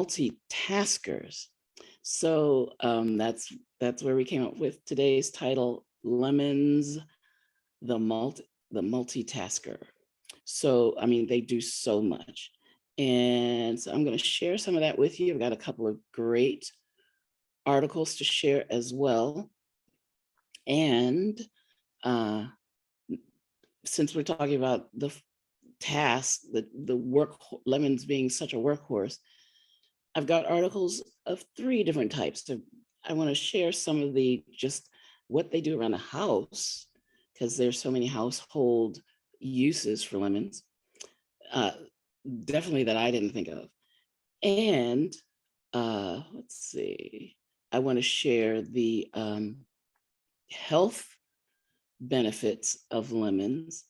multitaskers. So that's where we came up with today's title, Lemons, the multitasker. So, I mean, they do so much. And so I'm going to share some of that with you. I've got a couple of great articles to share as well. And uh, since we're talking about the task, the work, lemons being such a workhorse, I've got articles of 3 different types. So I want to share some of the just what they do around the house, because there's so many household uses for lemons. Uh, Definitely that I didn't think of. And let's see, I want to share the health benefits of lemons.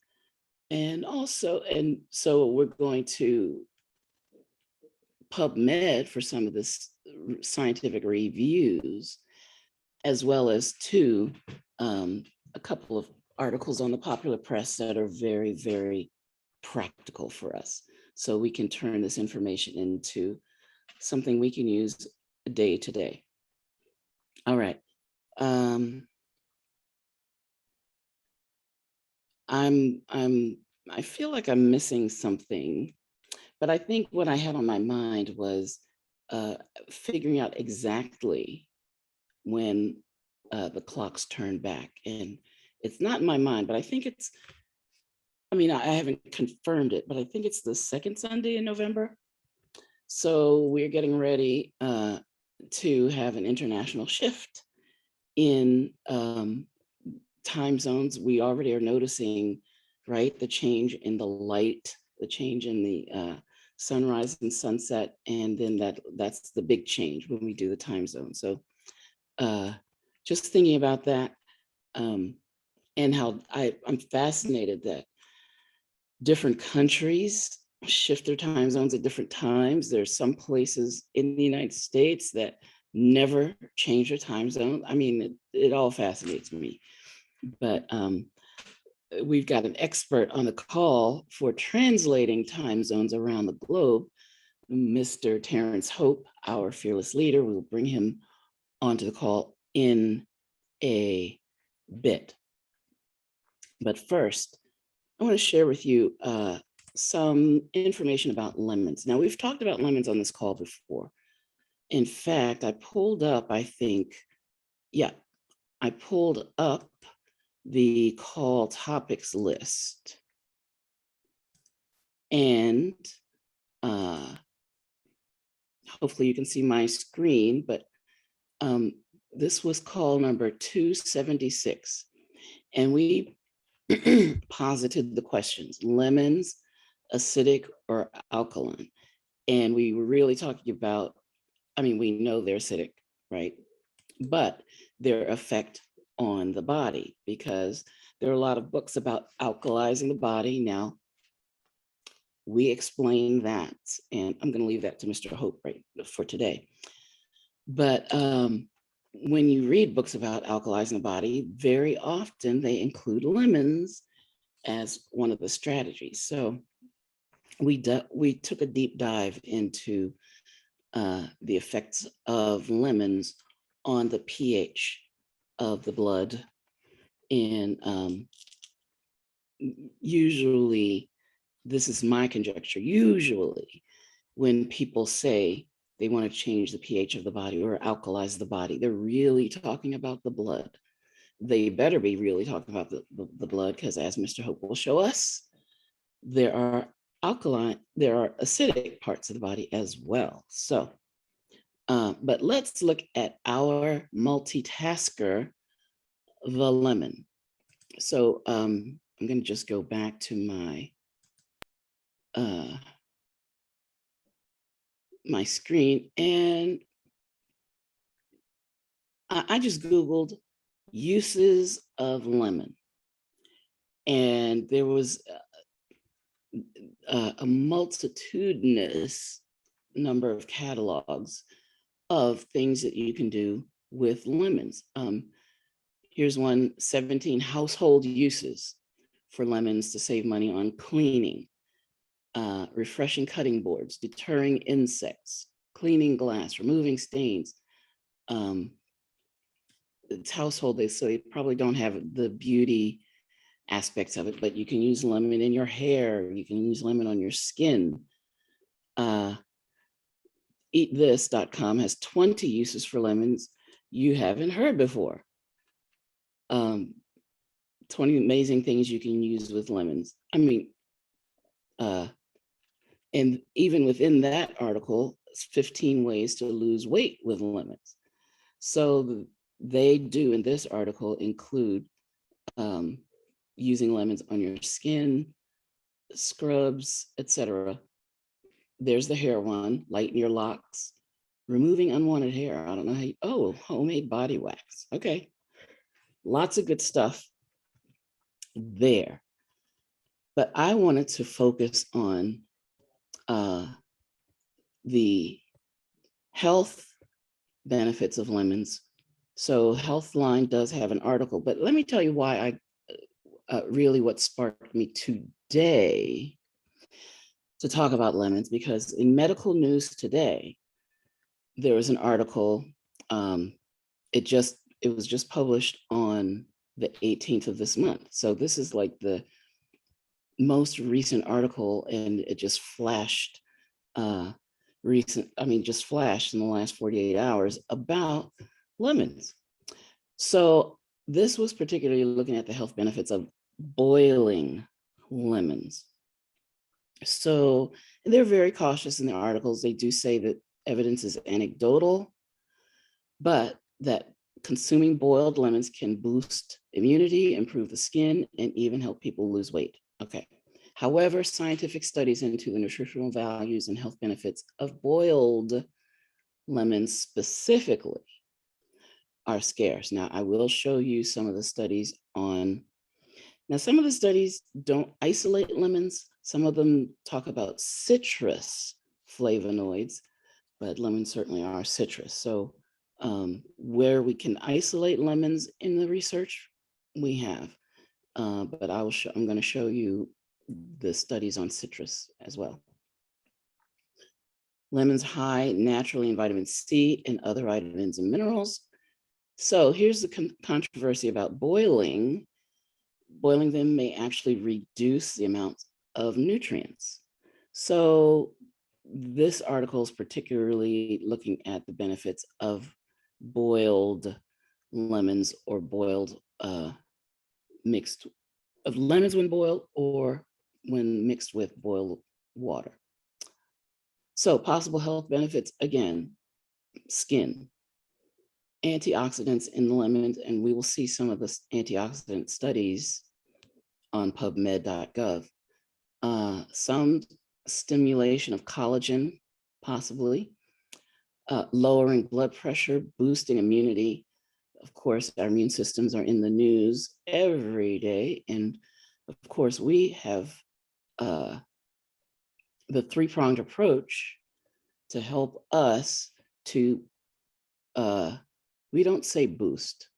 And so we're going to PubMed for some of this scientific reviews, as well as a couple of articles on the popular press that are very, very practical for us. So we can turn this information into something we can use day to day. All right. I feel like I'm missing something, but I think what I had on my mind was figuring out exactly when the clocks turn back. And it's not in my mind, but I think I haven't confirmed it, but I think it's the second Sunday in November. So we're getting ready to have an international shift in time zones. We already are noticing, right, the change in the light, the change in the sunrise and sunset, and then that's the big change when we do the time zone. So just thinking about that, and how I'm fascinated that different countries shift their time zones at different times. There's some places in the United States that never change their time zone. I mean, it all fascinates me. But we've got an expert on the call for translating time zones around the globe, Mr. Terrence Hope, our fearless leader. We'll bring him onto the call in a bit. But first, I want to share with you some information about lemons. Now, we've talked about lemons on this call before. In fact, I pulled up the call topics list. And hopefully you can see my screen, but this was call number 276. And we posited the questions: lemons, acidic or alkaline? And we were really talking about, we know they're acidic, right? But their effect on the body, because there are a lot of books about alkalizing the body. Now, we explain that, and I'm going to leave that to Mr. Hope right for today. But when you read books about alkalizing the body, very often they include lemons as one of the strategies. So we took a deep dive into the effects of lemons on the pH of the blood. And usually, this is my conjecture, usually when people say they want to change the pH of the body or alkalize the body, they're really talking about the blood. They better be really talking about the blood, because as Mr. Hope will show us, there are acidic parts of the body as well. So, but let's look at our multitasker, the lemon. So I'm going to just go back to my my screen, and I just Googled uses of lemon, and there was a multitudinous number of catalogs of things that you can do with lemons. Here's 17 household uses for lemons to save money on cleaning, refreshing cutting boards, deterring insects, cleaning glass, removing stains. It's household, so you probably don't have the beauty aspects of it, but you can use lemon in your hair. You can use lemon on your skin. Eatthis.com has 20 uses for lemons you haven't heard before. 20 amazing things you can use with lemons. I mean, and even within that article, it's 15 ways to lose weight with lemons. So they do in this article include using lemons on your skin, scrubs, etc. There's the hair one, lighten your locks, removing unwanted hair. I don't know how you, homemade body wax. Okay. Lots of good stuff there. But I wanted to focus on the health benefits of lemons. So Healthline does have an article, but let me tell you why really what sparked me today to talk about lemons, because in medical news today, there was an article, it was just published on the 18th of this month. So this is like the most recent article, and it just flashed just flashed in the last 48 hours about lemons. So this was particularly looking at the health benefits of boiling lemons. So they're very cautious in their articles. They do say that evidence is anecdotal, but that consuming boiled lemons can boost immunity, improve the skin, and even help people lose weight. Okay. However, scientific studies into the nutritional values and health benefits of boiled lemons specifically are scarce. Now, I will show you some of the studies on. Now, some of the studies don't isolate lemons. Some of them talk about citrus flavonoids, but lemons certainly are citrus. So where we can isolate lemons in the research, we have. But I'm going to show you the studies on citrus as well. Lemons high naturally in vitamin C and other vitamins and minerals. So here's the controversy about boiling. Boiling them may actually reduce the amount of nutrients. So this article is particularly looking at the benefits of boiled lemons or boiled mixed of lemons when boiled or when mixed with boiled water. So possible health benefits, again, skin, antioxidants in the lemons, and we will see some of the antioxidant studies on pubmed.gov. Some stimulation of collagen, possibly, lowering blood pressure, boosting immunity. Of course, our immune systems are in the news every day. And of course, we have the three-pronged approach to help us to, we don't say boost.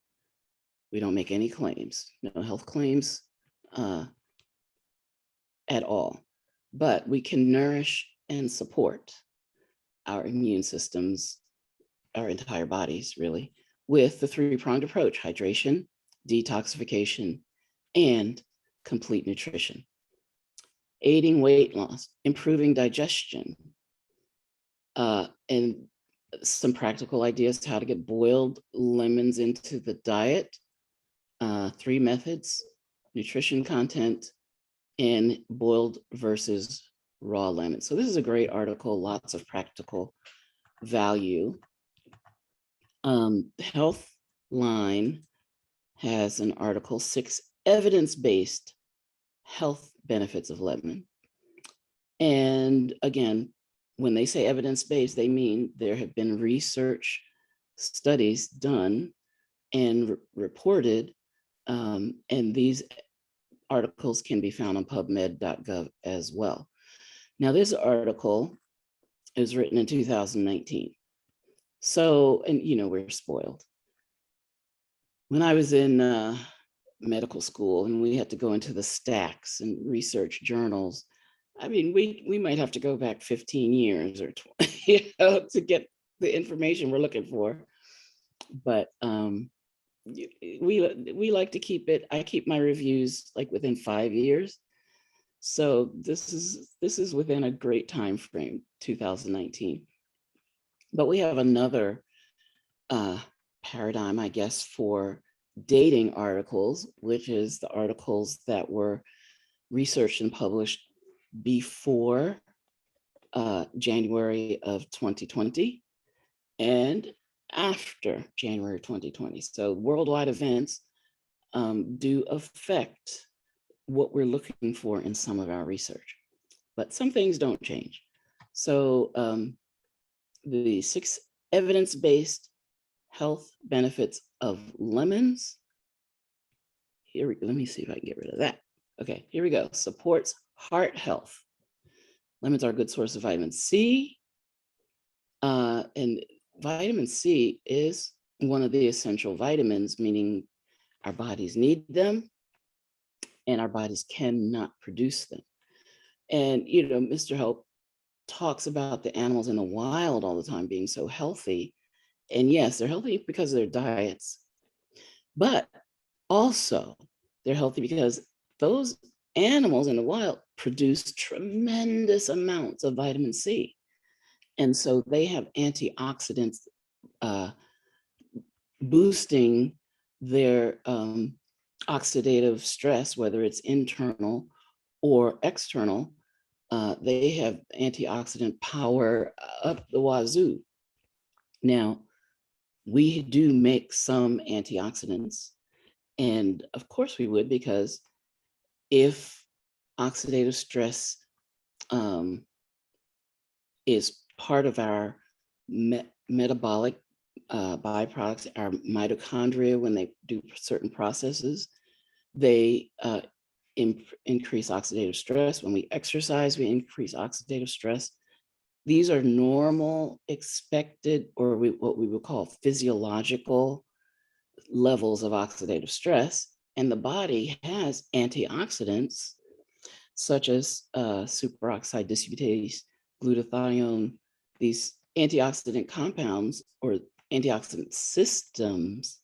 We don't make any claims, no health claims at all. But we can nourish and support our immune systems, our entire bodies, really, with the three-pronged approach: hydration, detoxification, and complete nutrition. Aiding weight loss, improving digestion, and some practical ideas how to get boiled lemons into the diet. 3 methods: nutrition content, and boiled versus raw lemons. So this is a great article, lots of practical value. Healthline has an article, 6 evidence-based health benefits of lemon. And again, when they say evidence-based, they mean there have been research studies done and reported, and these articles can be found on pubmed.gov as well. Now, this article is written in 2019. So, and we're spoiled. When I was in medical school and we had to go into the stacks and research journals, I mean, we might have to go back 15 years or 20, to get the information we're looking for. But we like to keep it. I keep my reviews like within 5 years. So this is within a great time frame, 2019. But we have another uh, paradigm, I guess, for dating articles, which is the articles that were researched and published before January of 2020 and after January 2020. So worldwide events do affect what we're looking for in some of our research, but some things don't change. So the 6 evidence-based health benefits of lemons. Let me see if I can get rid of that. Okay, here we go. Supports heart health. Lemons are a good source of vitamin C. And vitamin C is one of the essential vitamins, meaning our bodies need them and our bodies cannot produce them. And, Mr. Hope talks about the animals in the wild all the time being so healthy. And yes, they're healthy because of their diets, but also they're healthy because those animals in the wild produce tremendous amounts of vitamin C. And so they have antioxidants uh, boosting their oxidative stress, whether it's internal or external. They have antioxidant power up the wazoo. Now, we do make some antioxidants, and of course we would, because if oxidative stress is part of our metabolic byproducts, our mitochondria, when they do certain processes, they increase oxidative stress. When we exercise, we increase oxidative stress. These are normal, expected, or what we would call physiological levels of oxidative stress. And the body has antioxidants such as superoxide dismutase, glutathione, these antioxidant compounds or antioxidant systems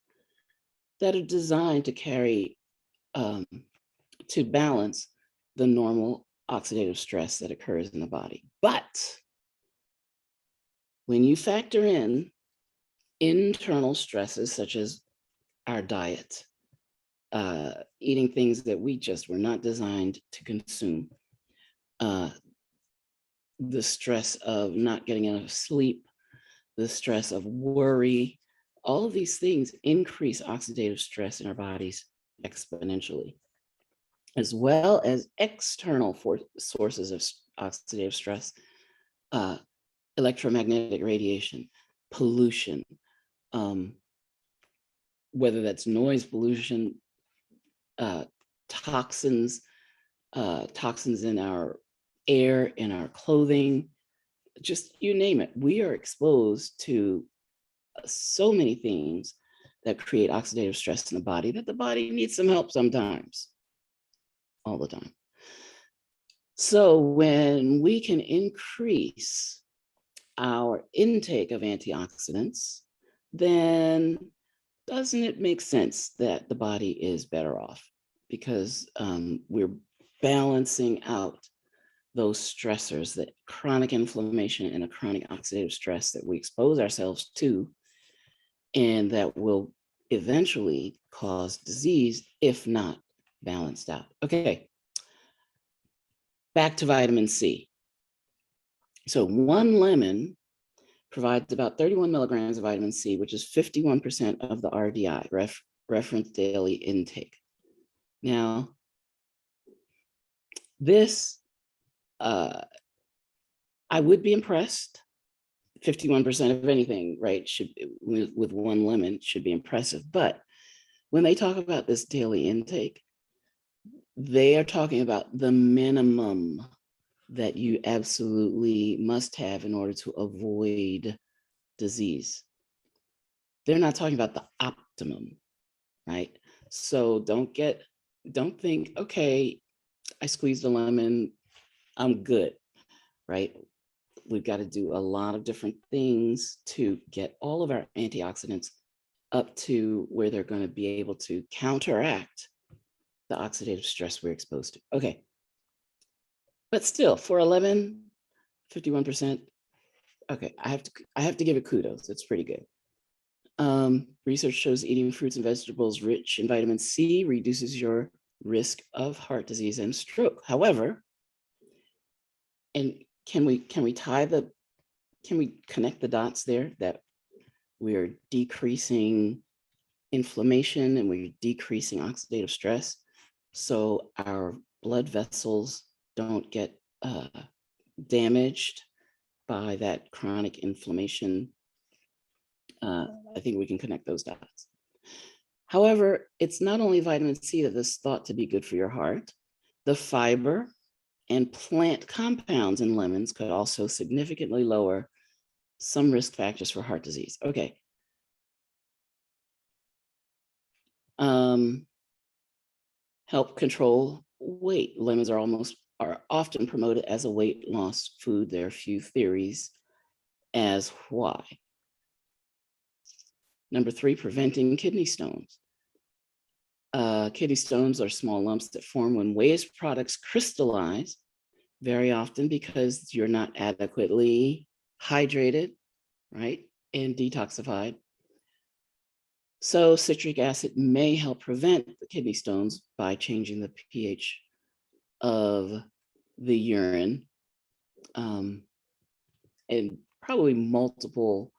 that are designed to carry, to balance the normal oxidative stress that occurs in the body. But when you factor in internal stresses such as our diet, eating things that we just were not designed to consume, the stress of not getting enough sleep, the stress of worry, all of these things increase oxidative stress in our bodies exponentially, as well as external sources of oxidative stress, electromagnetic radiation, pollution, whether that's noise pollution, toxins, toxins in our air, in our clothing, just you name it. We are exposed to so many things that create oxidative stress in the body that the body needs some help sometimes, all the time. So when we can increase our intake of antioxidants, then doesn't it make sense that the body is better off? Because we're balancing out those stressors, that chronic inflammation and a chronic oxidative stress that we expose ourselves to, and that will eventually cause disease if not balanced out. Okay, back to vitamin C. So 1 lemon provides about 31 milligrams of vitamin C, which is 51% of the RDI, reference daily intake. Now, this, I would be impressed. 51% of anything, right, should, with 1 lemon, should be impressive. But when they talk about this daily intake, they are talking about the minimum that you absolutely must have in order to avoid disease. They're not talking about the optimum, right? So don't think, okay, I squeezed a lemon, I'm good, right? We've got to do a lot of different things to get all of our antioxidants up to where they're going to be able to counteract the oxidative stress we're exposed to. Okay. But still, for 11, 51%, okay, I have to give it kudos. It's pretty good. Research shows eating fruits and vegetables rich in vitamin C reduces your risk of heart disease and stroke. However, and can we connect the dots there that we're decreasing inflammation and we're decreasing oxidative stress, so our blood vessels don't get damaged by that chronic inflammation? I think we can connect those dots. However, it's not only vitamin C that is thought to be good for your heart. The fiber and plant compounds in lemons could also significantly lower some risk factors for heart disease. Okay. Help control weight. Lemons are often promoted as a weight loss food. There are a few theories as why. Number 3, preventing kidney stones. Kidney stones are small lumps that form when waste products crystallize, very often because you're not adequately hydrated, right, and detoxified. So citric acid may help prevent the kidney stones by changing the pH of the urine, and probably multiple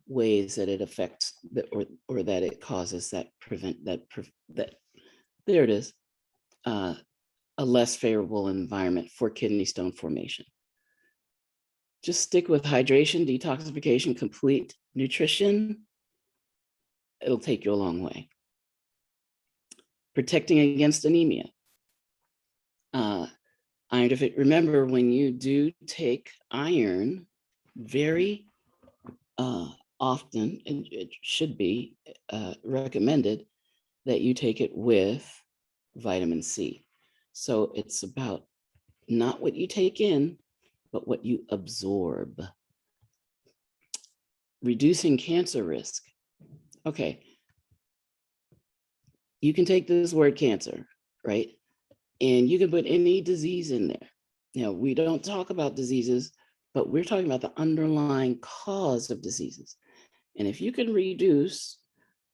ways that it affects that, or that it causes that there it is, a less favorable environment for kidney stone formation. Just stick with hydration, detoxification, complete nutrition. It'll take you a long way. Protecting against anemia. Iron deficiency. Remember, when you do take iron, very often, and it should be recommended that you take it with vitamin C. So it's about not what you take in, but what you absorb. Reducing cancer risk. Okay. You can take this word cancer, right? And you can put any disease in there. You know, we don't talk about diseases, but we're talking about the underlying cause of diseases. And if you can reduce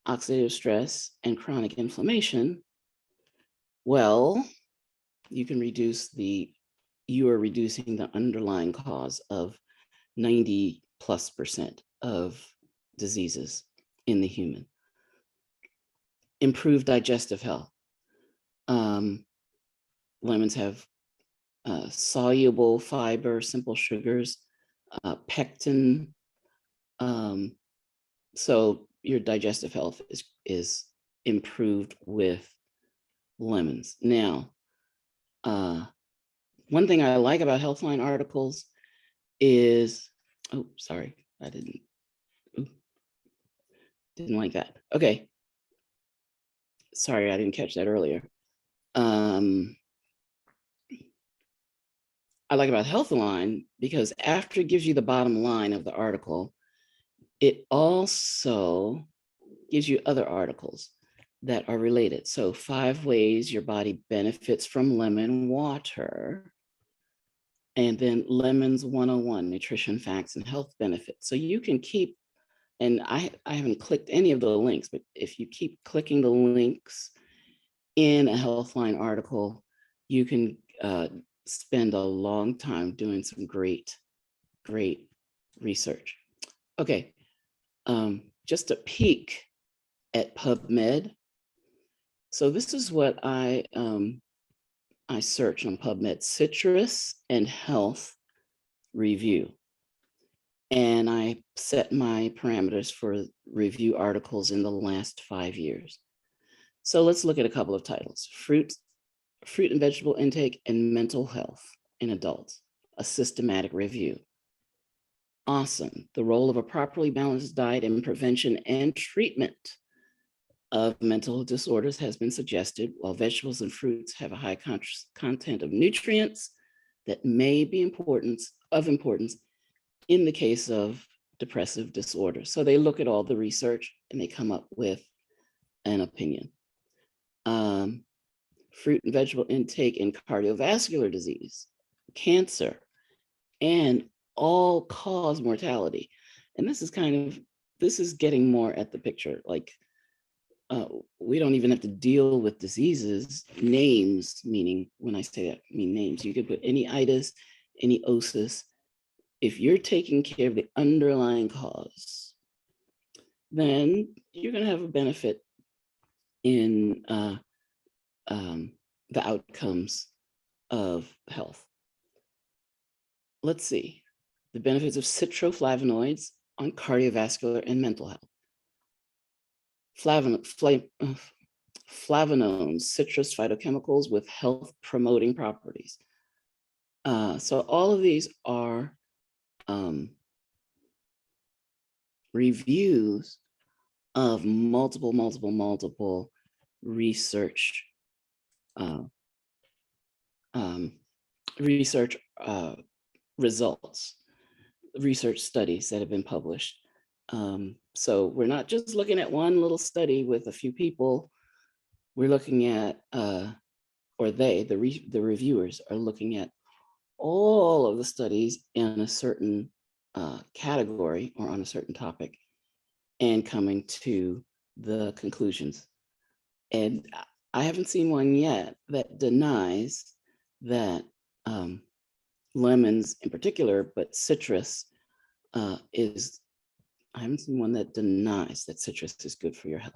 oxidative stress and chronic inflammation, well, you are reducing the underlying cause of 90+% of diseases in the human. Improved digestive health. Lemons have soluble fiber, simple sugars, pectin. So your digestive health is improved with lemons. Now, one thing I like about Healthline articles is, oh, sorry, I didn't like that. Okay. Sorry, I didn't catch that earlier. I like about Healthline because after it gives you the bottom line of the article, it also gives you other articles that are related. So 5 ways your body benefits from lemon water. And then Lemons 101, nutrition facts and health benefits. So you can keep, and I haven't clicked any of the links, but if you keep clicking the links in a Healthline article, you can spend a long time doing some great research. Okay, just a peek at PubMed. So this is what I search on PubMed: citrus and health review. And I set my parameters for review articles in the last 5 years. So let's look at a couple of titles: fruit and vegetable intake and mental health in adults, a systematic review. Awesome. The role of a properly balanced diet in prevention and treatment of mental disorders has been suggested. While vegetables and fruits have a high content of nutrients, that may be of importance in the case of depressive disorder. So they look at all the research and they come up with an opinion. Fruit and vegetable intake in cardiovascular disease, cancer, and all-cause mortality. And this is getting more at the picture. Like, we don't even have to deal with diseases, names, meaning when I say that, I mean names. You could put any itis, any osis. If you're taking care of the underlying cause, then you're going to have a benefit in the outcomes of health. Let's see. The benefits of citroflavonoids on cardiovascular and mental health. Flavonones, citrus phytochemicals with health promoting properties. So all of these are reviews of multiple research results, research studies that have been published. So we're not just looking at one little study with a few people. We're looking at, or the reviewers are looking at all of the studies in a certain category or on a certain topic and coming to the conclusions. And I haven't seen one yet that denies that lemons in particular, but citrus I haven't seen one that denies that citrus is good for your health.